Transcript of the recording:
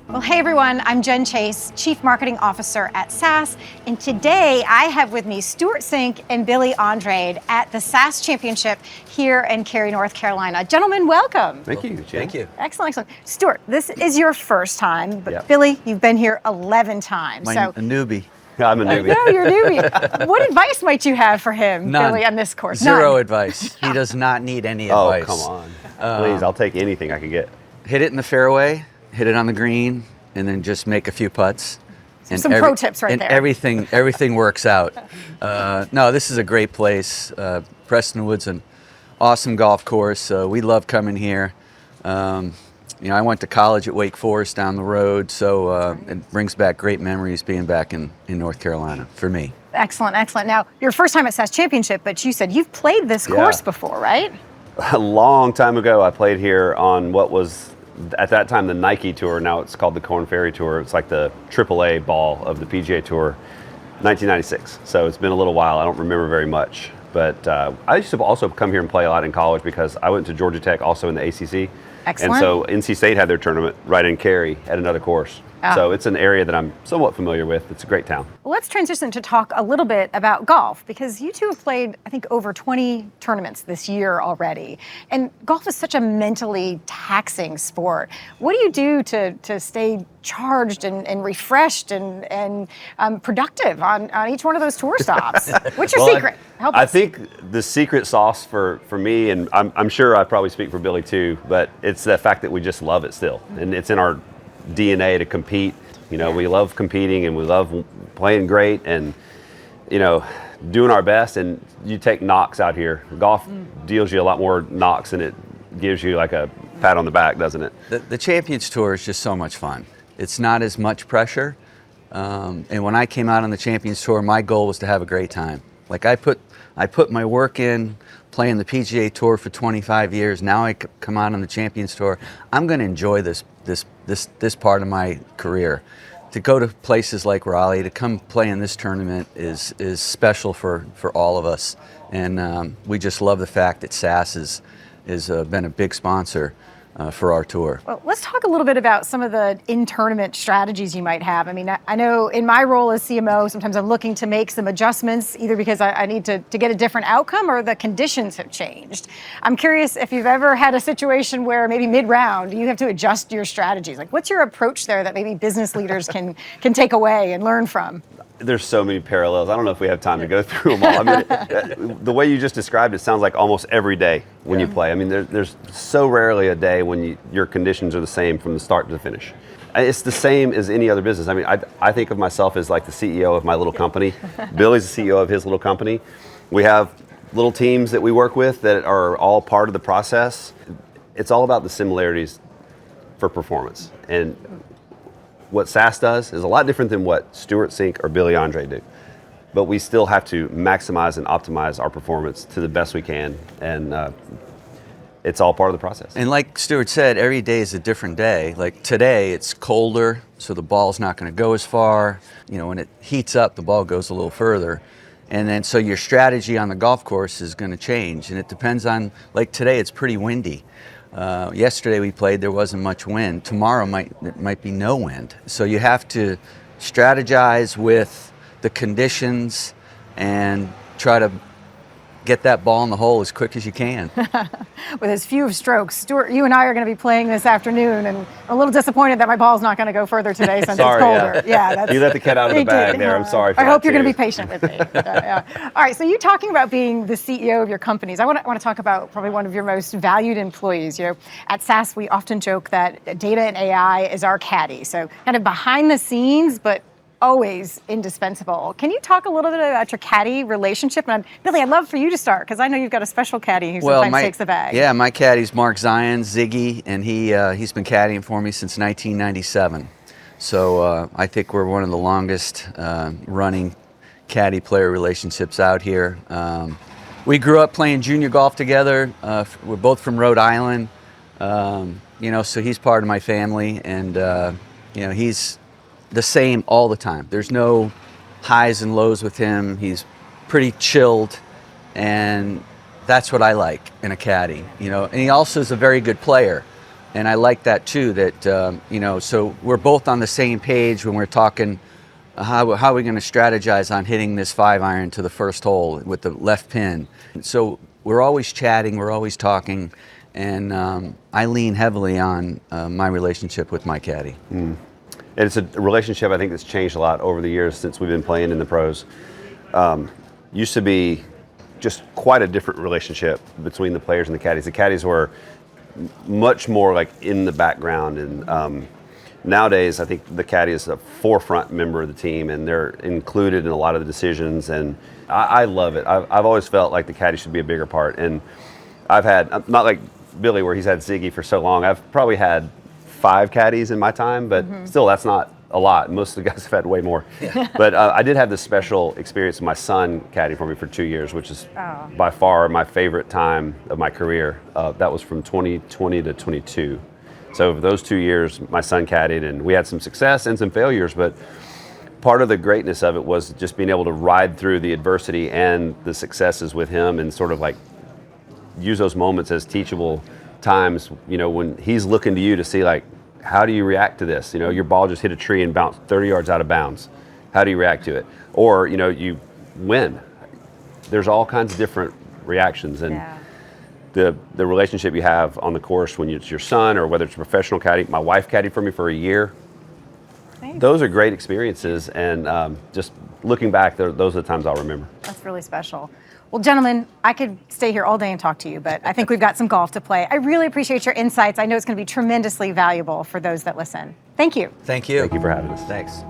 Well, hey everyone, I'm Jenn Chase, Chief Marketing Officer at SAS, and today I have with me Stewart Cink and Billy Andrade at the SAS Championship here in Cary, North Carolina. Gentlemen, welcome. Thank you, Jen. Thank you. Excellent, excellent. Stuart, this is your first time, but Yep. Billy, you've been here 11 times. A newbie. I'm a newbie. No, you're a newbie. What advice might you have for him, None. Billy, on this course? Zero None. advice. He does not need any Oh, advice. come on. Please, I'll take anything I can get. Hit it in the fairway, hit it on the green, and then just make a few putts. And Some pro tips right and there. Everything works out. No, this is a great place. Prestonwood's an awesome golf course. We love coming here. I went to college at Wake Forest down the road, so it brings back great memories being back in North Carolina for me. Excellent, excellent. Now, your first time at SAS Championship, but you said you've played this course before, right? A long time ago, I played here on what was, at that time, the Nike Tour. Now it's called the Korn Ferry Tour. It's like the AAA ball of the PGA Tour, 1996. So it's been a little while. I don't remember very much. But I used to also come here and play a lot in college because I went to Georgia Tech, also in the ACC. Excellent. And so NC State had their tournament right in Cary at another course. So it's an area that I'm somewhat familiar with. It's a great town. Well, let's transition to talk a little bit about golf, because you two have played, I think, over 20 tournaments this year already. And golf is such a mentally taxing sport. What do you do to stay charged and refreshed and productive on each one of those tour stops? What's your secret? Help us. I think the secret sauce for me, and I'm sure I probably speak for Billy too, but it's the fact that we just love it still. And it's in our DNA to compete. We love competing and we love playing great and, doing our best. And you take knocks out here. Golf deals you a lot more knocks than it gives you like a pat on the back, doesn't it? The Champions Tour is just so much fun. It's not as much pressure. And when I came out on the Champions Tour, my goal was to have a great time. Like I put my work in playing the PGA Tour for 25 years. Now I come out on the Champions Tour. I'm going to enjoy this part of my career. To go to places like Raleigh, to come play in this tournament is special for all of us. And we just love the fact that SAS has been a big sponsor for our tour. Well, let's talk a little bit about some of the in-tournament strategies you might have. I mean, I know in my role as CMO, sometimes I'm looking to make some adjustments, either because I need to get a different outcome or the conditions have changed. I'm curious if you've ever had a situation where maybe mid-round you have to adjust your strategies. Like, what's your approach there that maybe business leaders can take away and learn from? There's so many parallels. I don't know if we have time to go through them all. I mean, the way you just described it sounds like almost every day when you play. I mean, there's so rarely a day when your conditions are the same from the start to the finish. It's the same as any other business. I mean, I think of myself as like the CEO of my little company. Billy's the CEO of his little company. We have little teams that we work with that are all part of the process. It's all about the similarities for performance. And what SAS does is a lot different than what Stewart Cink or Billy Andrade do. But we still have to maximize and optimize our performance to the best we can. And it's all part of the process. And like Stewart said, every day is a different day. Like today, it's colder, so the ball's not going to go as far. When it heats up, the ball goes a little further. And then so your strategy on the golf course is going to change. And it depends on, like today, it's pretty windy. Yesterday we played, there wasn't much wind. Tomorrow might be no wind. So you have to strategize with the conditions and try to get that ball in the hole as quick as you can. With as few strokes. Stuart, you and I are going to be playing this afternoon, and I'm a little disappointed that my ball's not going to go further today since it's colder. Yeah, you let the cat out of the bag there. I'm sorry for that. I hope you're going to be patient with me. All right, so you talking about being the CEO of your companies. I want to talk about probably one of your most valued employees. At SAS, we often joke that data and AI is our caddy. So kind of behind the scenes, but always indispensable. Can you talk a little bit about your caddy relationship? And Billy, I'd love for you to start, because I know you've got a special caddy who sometimes takes the bag. Yeah, my caddy's Mark Zion, Ziggy, and he's been caddying for me since 1997. So I think we're one of the longest running caddy player relationships out here. We grew up playing junior golf together. We're both from Rhode Island, so he's part of my family, and he's the same all the time. There's no highs and lows with him. He's pretty chilled, and That's what I like in a caddy, you know. And he also is a very good player, and I like that too. That you know, so we're both on the same page when we're talking. How are we going to strategize on hitting this 5-iron to the first hole with the left pin? So we're always chatting, we're always talking, and I lean heavily on my relationship with my caddy. And it's a relationship I think that's changed a lot over the years since we've been playing in the pros. Used to be just quite a different relationship between the players and the caddies. The caddies were much more like in the background, and nowadays I think the caddy is a forefront member of the team, and they're included in a lot of the decisions, and I love it. I've always felt like the caddy should be a bigger part, and I've had, not like Billy where he's had Ziggy for so long, I've probably had 5 caddies in my time, but still that's not a lot. Most of the guys have had way more. Yeah. But I did have this special experience with my son caddying for me for 2 years, which is by far my favorite time of my career. That was from 2020 to 22. So for those 2 years, my son caddied, and we had some success and some failures, but part of the greatness of it was just being able to ride through the adversity and the successes with him, and sort of like use those moments as teachable times, you know, when he's looking to you to see like, how do you react to this? You know, your ball just hit a tree and bounced 30 yards out of bounds. How do you react to it? Or, you know, you win. There's all kinds of different reactions, and the relationship you have on the course when it's your son, or whether it's a professional caddy. My wife caddied for me for a year. Thanks. Those are great experiences, and just looking back, those are the times I'll remember. That's really special. Well, gentlemen, I could stay here all day and talk to you, but I think we've got some golf to play. I really appreciate your insights. I know it's going to be tremendously valuable for those that listen. Thank you. Thank you. Thank you for having us. Thanks.